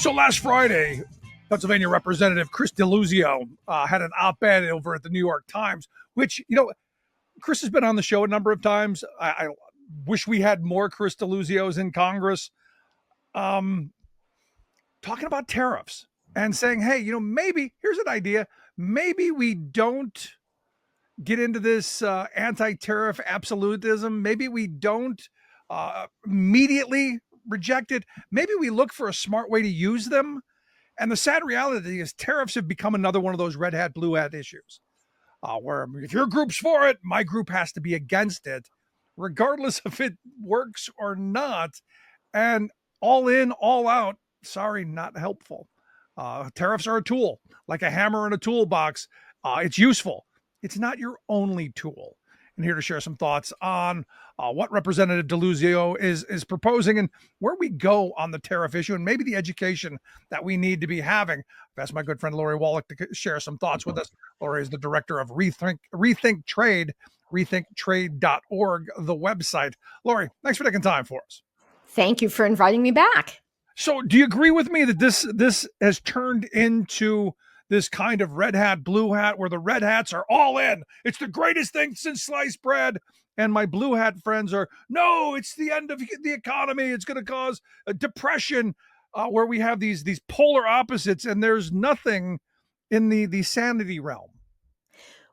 So last Friday, Pennsylvania Representative Chris DeLuzio had an op-ed over at the New York Times, which, Chris has been on the show a number of times. I wish we had more Chris DeLuzios in Congress, talking about tariffs and saying, hey, maybe here's an idea. Maybe we don't get into this anti-tariff absolutism. Maybe we don't immediately reject it. Maybe we look for a smart way to use them. And the sad reality is tariffs have become another one of those red hat, blue hat issues where if your group's for it, my group has to be against it, regardless if it works or not. And all in, all out, sorry, not helpful. Tariffs are a tool, like a hammer in a toolbox. It's useful. It's not your only tool. And here to share some thoughts on what Representative DeLuzio is proposing and where we go on the tariff issue and maybe the education that we need to be having. I've asked my good friend Lori Wallach to share some thoughts with us. Lori is the director of Rethink Trade, rethinktrade.org, the website. Lori, thanks for taking time for us. Thank you for inviting me back. So do you agree with me that this has turned into this kind of red hat, blue hat, where the red hats are all in? It's the greatest thing since sliced bread. And my blue hat friends are, no, it's the end of the economy. It's going to cause a depression, where we have these polar opposites, and there's nothing in the sanity realm.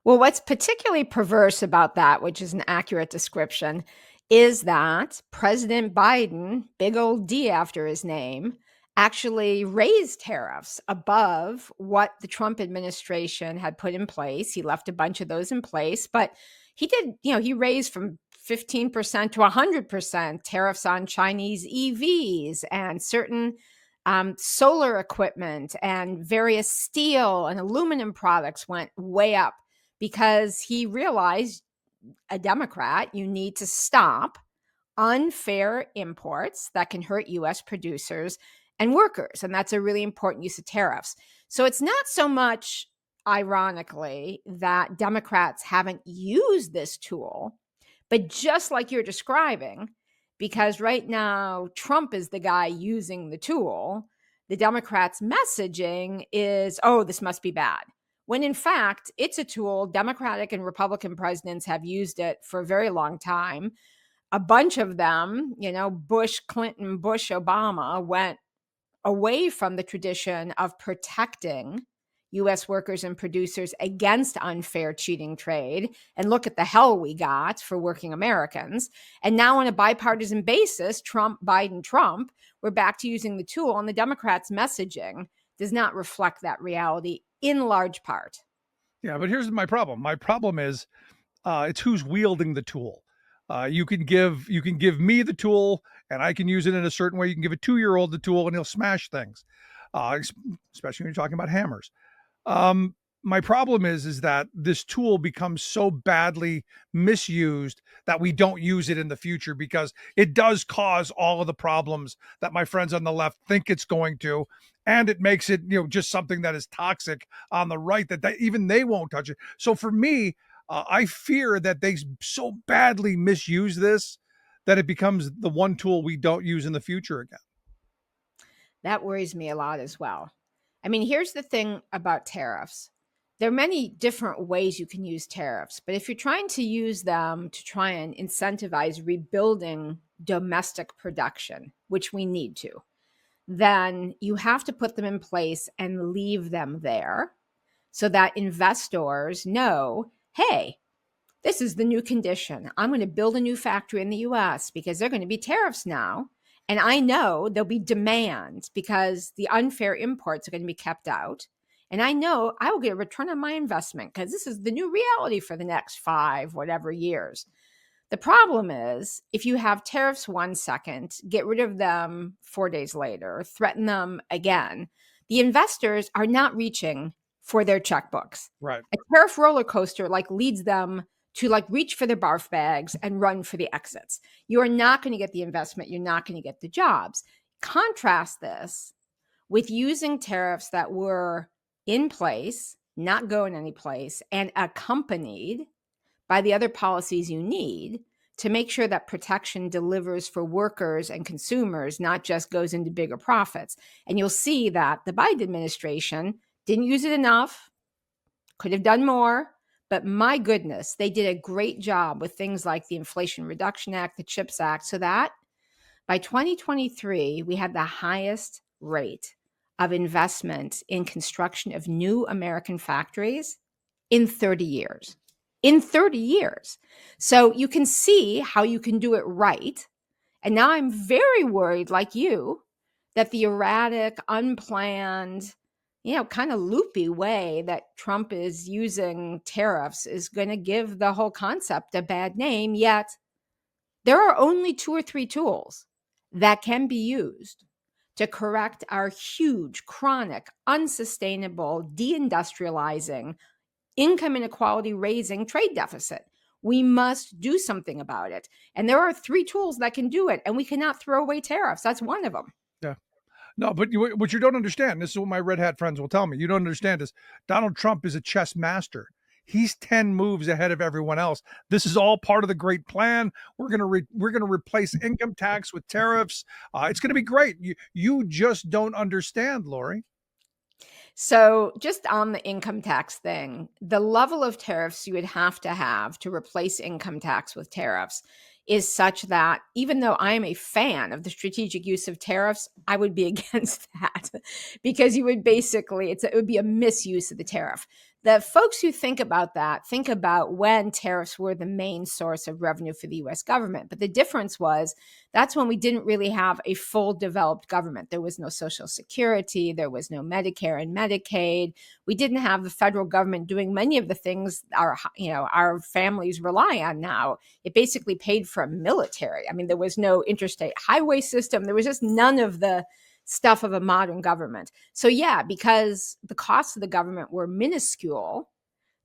Well, what's particularly perverse about that, which is an accurate description, is that President Biden, big old D after his name, actually raised tariffs above what the Trump administration had put in place. He left a bunch of those in place, but he did, he raised from 15% to 100% tariffs on Chinese EVs and certain solar equipment, and various steel and aluminum products went way up because he realized, a Democrat, you need to stop unfair imports that can hurt U.S. producers and workers. And that's a really important use of tariffs. So it's not so much, ironically, that Democrats haven't used this tool, but just like you're describing, because right now Trump is the guy using the tool, the Democrats' messaging is, oh, this must be bad. When in fact, it's a tool. Democratic and Republican presidents have used it for a very long time. A bunch of them, Bush, Clinton, Bush, Obama, went away from the tradition of protecting U.S. workers and producers against unfair cheating trade. And look at the hell we got for working Americans. And now on a bipartisan basis, Trump, Biden, Trump, we're back to using the tool. And the Democrats' messaging does not reflect that reality in large part. Yeah, but here's my problem. My problem is it's who's wielding the tool. You can give me the tool and I can use it in a certain way. You can give a 2-year-old the tool and he'll smash things, especially when you're talking about hammers. My problem is that this tool becomes so badly misused that we don't use it in the future, because it does cause all of the problems that my friends on the left think it's going to. And it makes it, just something that is toxic on the right, that even they won't touch it. So for me, I fear that they so badly misuse this that it becomes the one tool we don't use in the future again. That worries me a lot as well. I mean, here's the thing about tariffs. There are many different ways you can use tariffs, but if you're trying to use them to try and incentivize rebuilding domestic production, which we need to, then you have to put them in place and leave them there so that investors know, hey, this is the new condition. I'm going to build a new factory in the US because there are going to be tariffs now. And I know there'll be demand because the unfair imports are going to be kept out. And I know I will get a return on my investment because this is the new reality for the next 5 whatever years. The problem is, if you have tariffs 1 second, get rid of them 4 days later, threaten them again, the investors are not reaching for their checkbooks. Right. A tariff roller coaster leads them to reach for their barf bags and run for the exits. You are not going to get the investment. You're not going to get the jobs. Contrast this with using tariffs that were in place, not going anyplace, and accompanied by the other policies you need to make sure that protection delivers for workers and consumers, not just goes into bigger profits. And you'll see that the Biden administration didn't use it enough, could have done more, but my goodness, they did a great job with things like the Inflation Reduction Act, the CHIPS Act, so that by 2023, we had the highest rate of investment in construction of new American factories in 30 years. In 30 years. So you can see how you can do it right. And now I'm very worried, like you, that the erratic, unplanned, kind of loopy way that Trump is using tariffs is going to give the whole concept a bad name. Yet there are only 2 or 3 tools that can be used to correct our huge, chronic, unsustainable, deindustrializing, income inequality raising trade deficit. We must do something about it. And there are 3 tools that can do it, and we cannot throw away tariffs. That's one of them. Yeah. No, but what you don't understand, this is what my red hat friends will tell me. You don't understand is Donald Trump is a chess master. He's 10 moves ahead of everyone else. This is all part of the great plan. We're gonna replace income tax with tariffs. It's gonna be great. You just don't understand, Lori. So, just on the income tax thing, the level of tariffs you would have to replace income tax with tariffs is such that even though I am a fan of the strategic use of tariffs, I would be against that because you would basically, it would be a misuse of the tariff. The folks who think about that think about when tariffs were the main source of revenue for the US government. But the difference was that's when we didn't really have a full developed government. There was no Social Security, there was no Medicare and Medicaid. We didn't have the federal government doing many of the things our families rely on now. It basically paid for a military. I mean, there was no interstate highway system. There was just none of the stuff of a modern government. So yeah, because the costs of the government were minuscule,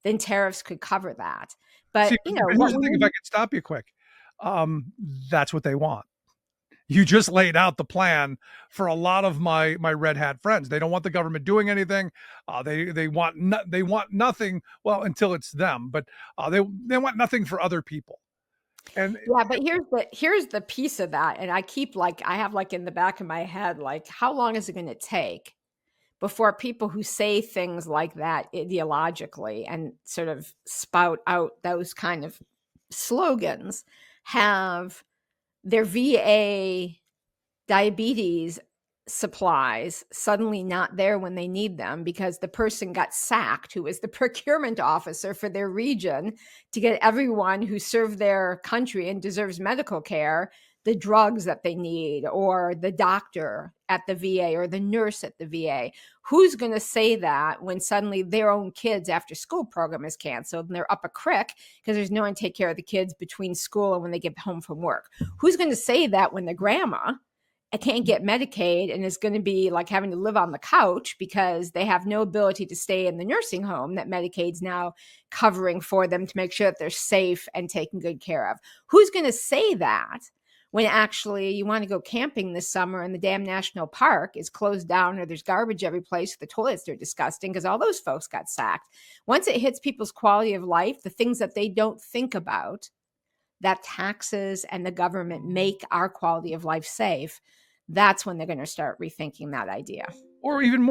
then tariffs could cover that. See, But but what here's the we thing, if I need. could stop you quick. That's what they want. You just laid out the plan for a lot of my red hat friends. They don't want the government doing anything. They want nothing. Well, until it's them, but they want nothing for other people. And Yeah, but here's the piece of that, and I have in the back of my head, how long is it going to take before people who say things like that ideologically and sort of spout out those kind of slogans have their VA diabetes supplies suddenly not there when they need them because the person got sacked who was the procurement officer for their region to get everyone who served their country and deserves medical care the drugs that they need, or the doctor at the VA or the nurse at the VA. Who's going to say that when suddenly their own kids after school program is canceled and they're up a creek because there's no one to take care of the kids between school and when they get home from work? Who's going to say that when the grandma can't get Medicaid and is going to be having to live on the couch because they have no ability to stay in the nursing home that Medicaid's now covering for them to make sure that they're safe and taken good care of? Who's going to say that when actually you want to go camping this summer and the damn national park is closed down or there's garbage every place, the toilets are disgusting because all those folks got sacked? Once it hits people's quality of life, the things that they don't think about, that taxes and the government make our quality of life safe, that's when they're going to start rethinking that idea. or even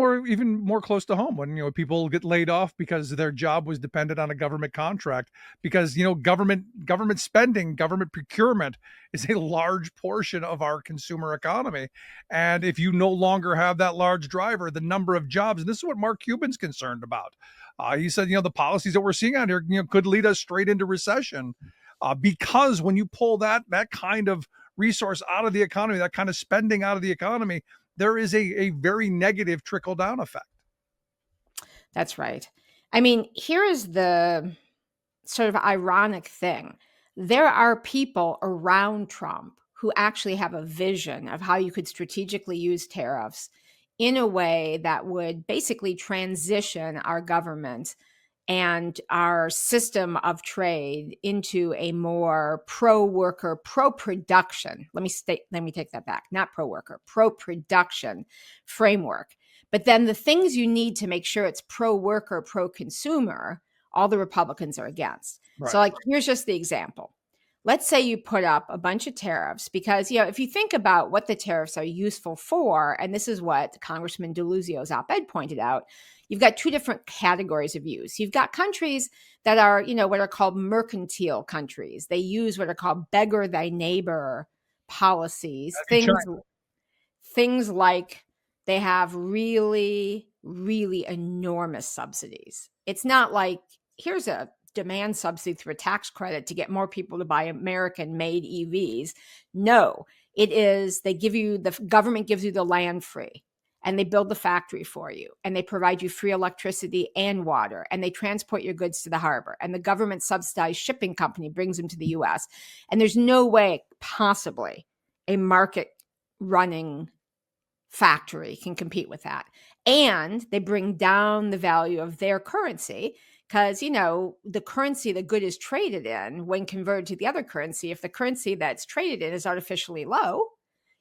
more close to home, when people get laid off because their job was dependent on a government contract, because government spending, government procurement is a large portion of our consumer economy. And if you no longer have that large driver, the number of jobs, and this is what Mark Cuban's concerned about. He said, the policies that we're seeing out here, could lead us straight into recession, because when you pull that kind of resource out of the economy, that kind of spending out of the economy, there is a very negative trickle down effect. That's right. I mean, here is the sort of ironic thing. There are people around Trump who actually have a vision of how you could strategically use tariffs in a way that would basically transition our government and our system of trade into a more pro-worker, pro-production. Let me take that back. Not pro-worker, pro-production framework. But then the things you need to make sure it's pro-worker, pro-consumer, all the Republicans are against. Right. So here's just the example. let's say you put up a bunch of tariffs because, if you think about what the tariffs are useful for, and this is what Congressman DeLuzio's op-ed pointed out, you've got two different categories of use. You've got countries that are, what are called mercantile countries. They use what are called beggar thy neighbor policies, That'd be China. things like they have really, really enormous subsidies. It's not like here's a demand subsidy through a tax credit to get more people to buy American made EVs. No, it is the government gives you the land free, and they build the factory for you, and they provide you free electricity and water, and they transport your goods to the harbor, and the government subsidized shipping company brings them to the US. And there's no way possibly a market running factory can compete with that. And they bring down the value of their currency because, the currency the good is traded in, when converted to the other currency, if the currency that's traded in is artificially low,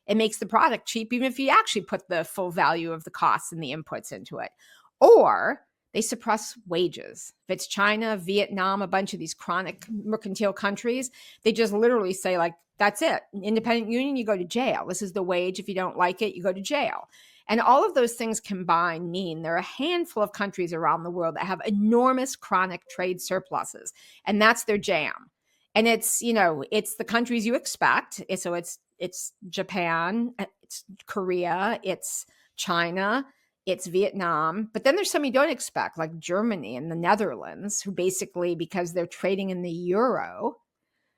it makes the product cheap, even if you actually put the full value of the costs and the inputs into it. Or they suppress wages. If it's China, Vietnam, a bunch of these chronic mercantile countries, they just literally say, like, that's it. Independent union, you go to jail. This is the wage. If you don't like it, you go to jail. And all of those things combined mean there are a handful of countries around the world that have enormous chronic trade surpluses, and that's their jam. And it's the countries you expect. It's Japan, it's Korea, it's China, it's Vietnam. But then there's some you don't expect, like Germany and the Netherlands, who basically, because they're trading in the euro,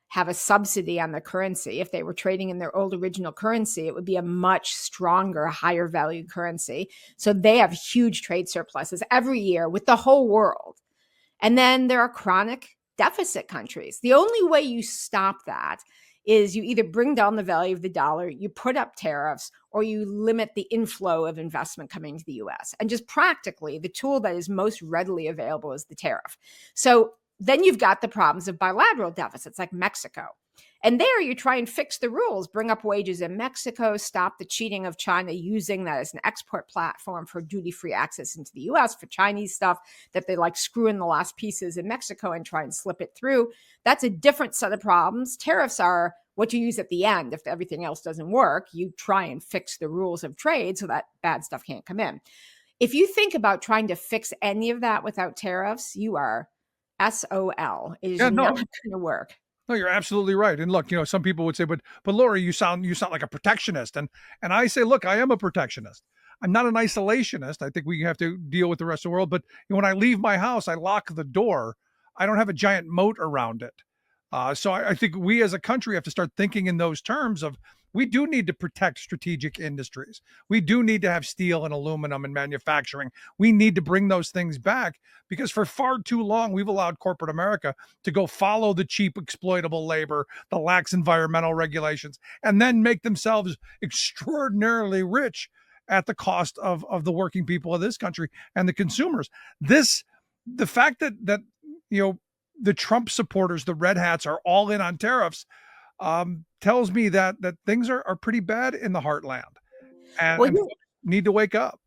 have a subsidy on the currency. If they were trading in their old original currency, it would be a much stronger, higher value currency. So they have huge trade surpluses every year with the whole world. And then there are chronic deficit countries. The only way you stop that is you either bring down the value of the dollar, you put up tariffs, or you limit the inflow of investment coming to the US. And just practically, the tool that is most readily available is the tariff. So then you've got the problems of bilateral deficits like Mexico. And there you try and fix the rules, bring up wages in Mexico, stop the cheating of China using that as an export platform for duty-free access into the US for Chinese stuff that they like screw in the last pieces in Mexico and try and slip it through. That's a different set of problems. Tariffs are what you use at the end. If everything else doesn't work, you try and fix the rules of trade so that bad stuff can't come in. If you think about trying to fix any of that without tariffs, you are SOL. It is Yeah, not no, going to work. no, you're absolutely right. And look, some people would say, but Lori, you sound like a protectionist. And I say, look, I am a protectionist. I'm not an isolationist. I think we have to deal with the rest of the world. But when I leave my house, I lock the door. I don't have a giant moat around it. So I think we as a country have to start thinking in those terms of we do need to protect strategic industries. We do need to have steel and aluminum and manufacturing. We need to bring those things back because for far too long, we've allowed corporate America to go follow the cheap, exploitable labor, the lax environmental regulations, and then make themselves extraordinarily rich at the cost of the working people of this country and the consumers. The fact that you know the Trump supporters, the red hats, are all in on tariffs, tells me that things are pretty bad in the heartland, Well, and folks need to wake up.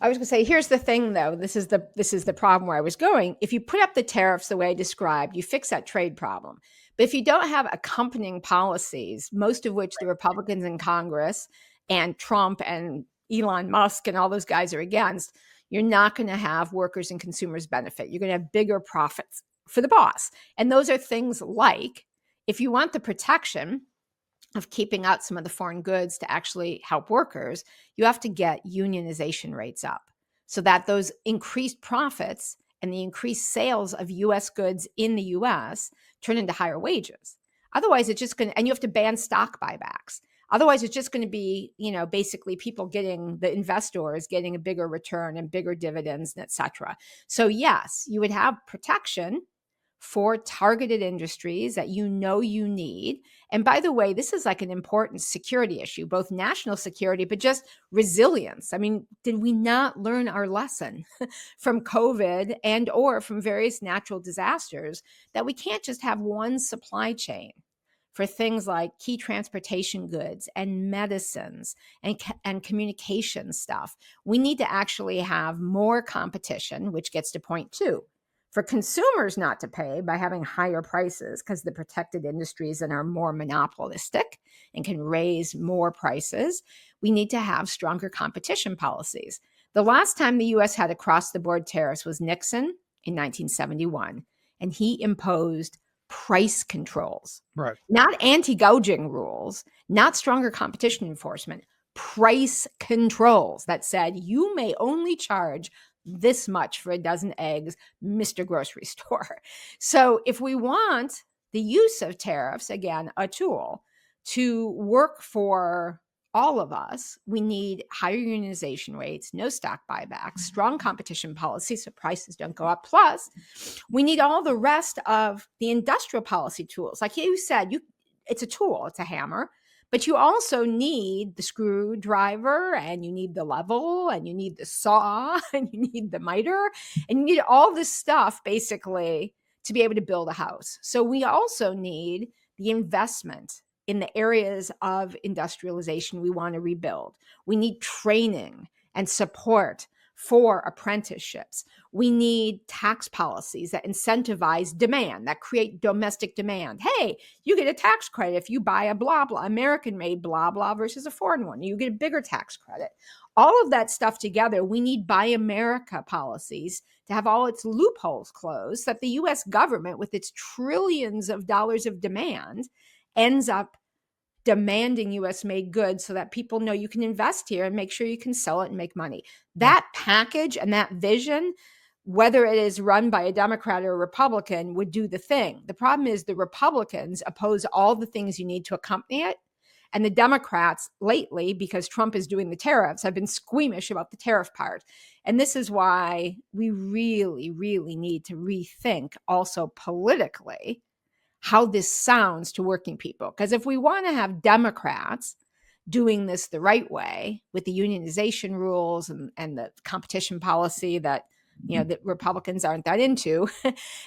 I was going to say, here's the thing, though. This is the problem where I was going. If you put up the tariffs the way I described, you fix that trade problem. But if you don't have accompanying policies, most of which the Republicans in Congress and Trump and Elon Musk and all those guys are against, you're not going to have workers and consumers benefit. You're going to have bigger profits for the boss. And those are things like, if you want the protection of keeping out some of the foreign goods to actually help workers, you have to get unionization rates up so that those increased profits and the increased sales of US goods in the US turn into higher wages. Otherwise, it's just going to, and you have to ban stock buybacks. Otherwise, it's just going to be, basically people getting, the investors getting a bigger return and bigger dividends, et cetera. So yes, you would have protection for targeted industries that you need. And by the way, this is like an important security issue, both national security, but just resilience. I mean, did we not learn our lesson from COVID and or from various natural disasters that we can't just have one supply chain for things like key transportation goods and medicines and communication stuff? We need to actually have more competition, which gets to point two, for consumers not to pay by having higher prices because the protected industries and are more monopolistic and can raise more prices, we need to have stronger competition policies. The last time the US had across the board tariffs was Nixon in 1971, and he imposed price controls, Right. not anti gouging rules, not stronger competition enforcement, price controls that said you may only charge this much for a dozen eggs, Mr. Grocery Store. So if we want the use of tariffs, again, a tool to work for all of us, we need higher unionization rates, no stock buybacks, strong competition policies so prices don't go up. Plus, we need all the rest of the industrial policy tools. Like you said, it's a tool, it's a hammer, but you also need the screwdriver, and you need the level, and you need the saw, and you need the miter, and you need all this stuff basically to be able to build a house. So we also need the investment in the areas of industrialization we want to rebuild. We need training and support for apprenticeships. We need tax policies that incentivize demand, that create domestic demand. Hey, you get a tax credit if you buy a blah, blah, American made blah, blah versus a foreign one. You get a bigger tax credit. All of that stuff together, we need Buy America policies to have all its loopholes closed, so that the US government, with its trillions of dollars of demand, ends up demanding US made goods so that people know you can invest here and make sure you can sell it and make money. That package and that vision, whether it is run by a Democrat or a Republican, would do the thing. The problem is the Republicans oppose all the things you need to accompany it. And the Democrats lately, because Trump is doing the tariffs, have been squeamish about the tariff part. And this is why we really, really need to rethink also politically how this sounds to working people. Because if we want to have Democrats doing this the right way with the unionization rules and the competition policy that that Republicans aren't that into,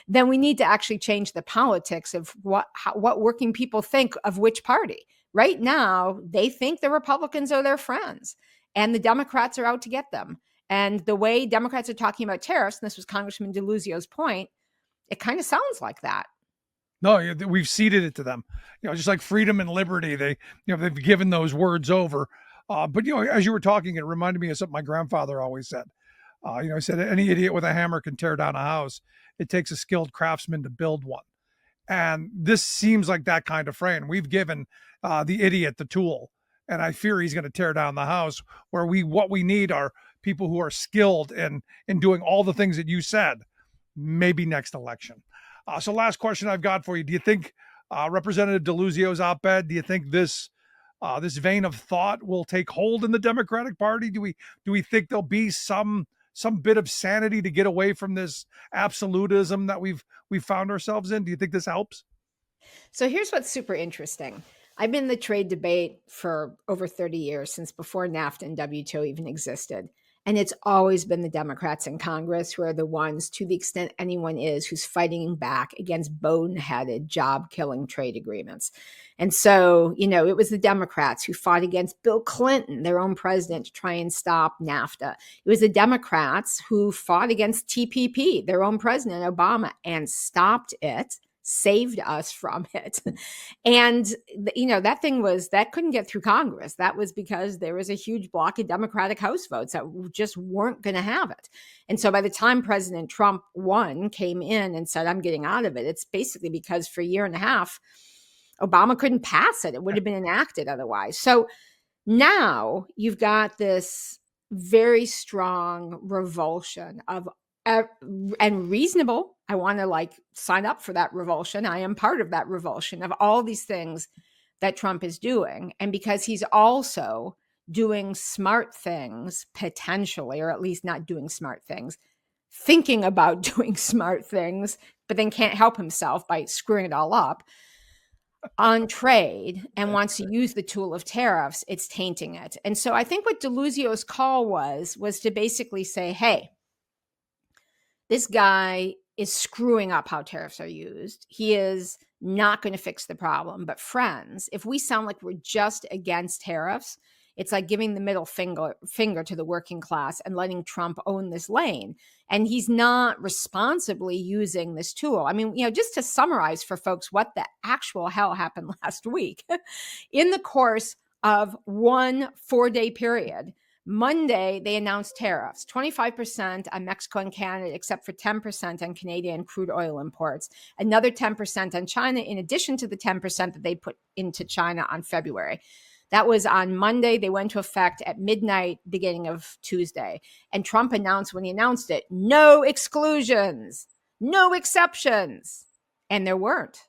then we need to actually change the politics of what working people think of which party. Right now, they think the Republicans are their friends and the Democrats are out to get them. And the way Democrats are talking about tariffs, and this was Congressman DeLuzio's point, it kind of sounds like that. No, we've ceded it to them. Just like freedom and liberty, they've given those words over. But as you were talking, it reminded me of something my grandfather always said. He said, any idiot with a hammer can tear down a house. It takes a skilled craftsman to build one. And this seems like that kind of frame. We've given the idiot the tool, and I fear he's going to tear down the house. Where what we need are people who are skilled in doing all the things that you said. Maybe next election. So last question I've got for you. Do you think Representative DeLuzio's op-ed, do you think this vein of thought will take hold in the Democratic Party? Do we think there'll be some bit of sanity to get away from this absolutism that we've found ourselves in? Do you think this helps? So here's what's super interesting. I've been in the trade debate for over 30 years, since before NAFTA and WTO even existed. And it's always been the Democrats in Congress who are the ones, to the extent anyone is, who's fighting back against boneheaded, job-killing trade agreements. And so, it was the Democrats who fought against Bill Clinton, their own president, to try and stop NAFTA. It was the Democrats who fought against TPP, their own president, Obama, and stopped it, saved us from it. And, that couldn't get through Congress. That was because there was a huge block of Democratic House votes that just weren't going to have it. And so by the time President Trump came in and said, I'm getting out of it, it's basically because for a year and a half, Obama couldn't pass it. It would have been enacted otherwise. So now you've got this very strong revulsion of and reasonable. I want to sign up for that revulsion. I am part of that revulsion of all these things that Trump is doing. And because he's also doing smart things, potentially, or at least not doing smart things, thinking about doing smart things, but then can't help himself by screwing it all up on trade and wants to use the tool of tariffs, it's tainting it. And so I think what DeLuzio's call was to basically say, hey, this guy is screwing up how tariffs are used. He is not going to fix the problem. But friends, if we sound like we're just against tariffs, It's like giving the middle finger to the working class and letting Trump own this lane. And he's not responsibly using this tool. I mean, just to summarize for folks what the actual hell happened last week. In the course of one 4-day period, Monday, they announced tariffs, 25% on Mexico and Canada, except for 10% on Canadian crude oil imports, another 10% on China, in addition to the 10% that they put into China on February. That was on Monday. They went into effect at midnight, beginning of Tuesday. And Trump announced, when he announced it, no exclusions, no exceptions. And there weren't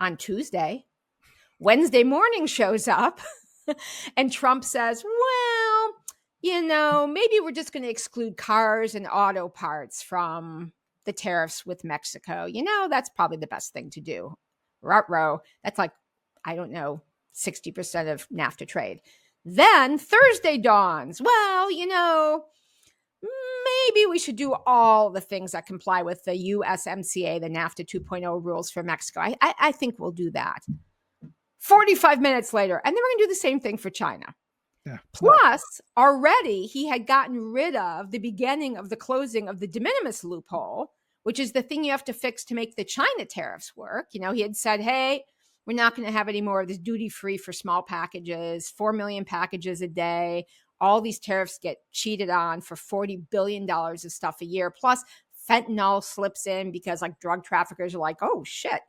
on Tuesday. Wednesday morning shows up and Trump says, well, maybe we're just going to exclude cars and auto parts from the tariffs with Mexico. That's probably the best thing to do. Ruh-roh. That's like, I don't know, 60% of NAFTA trade. Then Thursday dawns. Well, maybe we should do all the things that comply with the USMCA, the NAFTA 2.0 rules for Mexico. I think we'll do that. 45 minutes later, and then we're going to do the same thing for China. Yeah. Plus, already he had gotten rid of the beginning of the closing of the de minimis loophole, which is the thing you have to fix to make the China tariffs work. He had said, hey, we're not going to have any more of this duty-free for small packages, 4 million packages a day. All these tariffs get cheated on for $40 billion of stuff a year. Plus, fentanyl slips in because drug traffickers are like, oh, shit.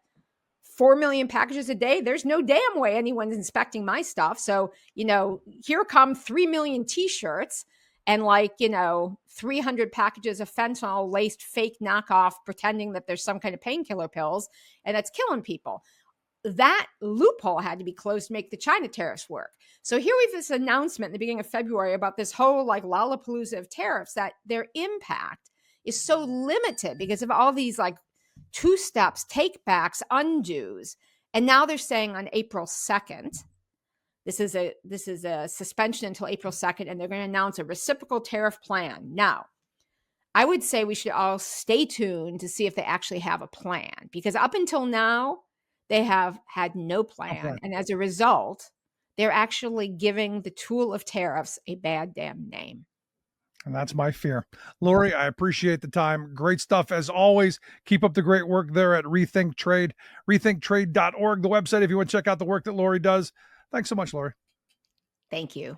4 million packages a day. There's no damn way anyone's inspecting my stuff. So, here come 3 million t-shirts and 300 packages of fentanyl laced fake knockoff pretending that there's some kind of painkiller pills, and that's killing people. That loophole had to be closed to make the China tariffs work. So here we have this announcement in the beginning of February about this whole Lollapalooza of tariffs, that their impact is so limited because of all these two steps, take backs, undos. And now they're saying on April 2nd, this is a suspension until April 2nd, and they're going to announce a reciprocal tariff plan. Now, I would say we should all stay tuned to see if they actually have a plan, because up until now, they have had no plan. Okay. And as a result, they're actually giving the tool of tariffs a bad damn name. And that's my fear. Lori, I appreciate the time. Great stuff as always. Keep up the great work there at Rethink Trade, rethinktrade.org, the website if you want to check out the work that Lori does. Thanks so much, Lori. Thank you.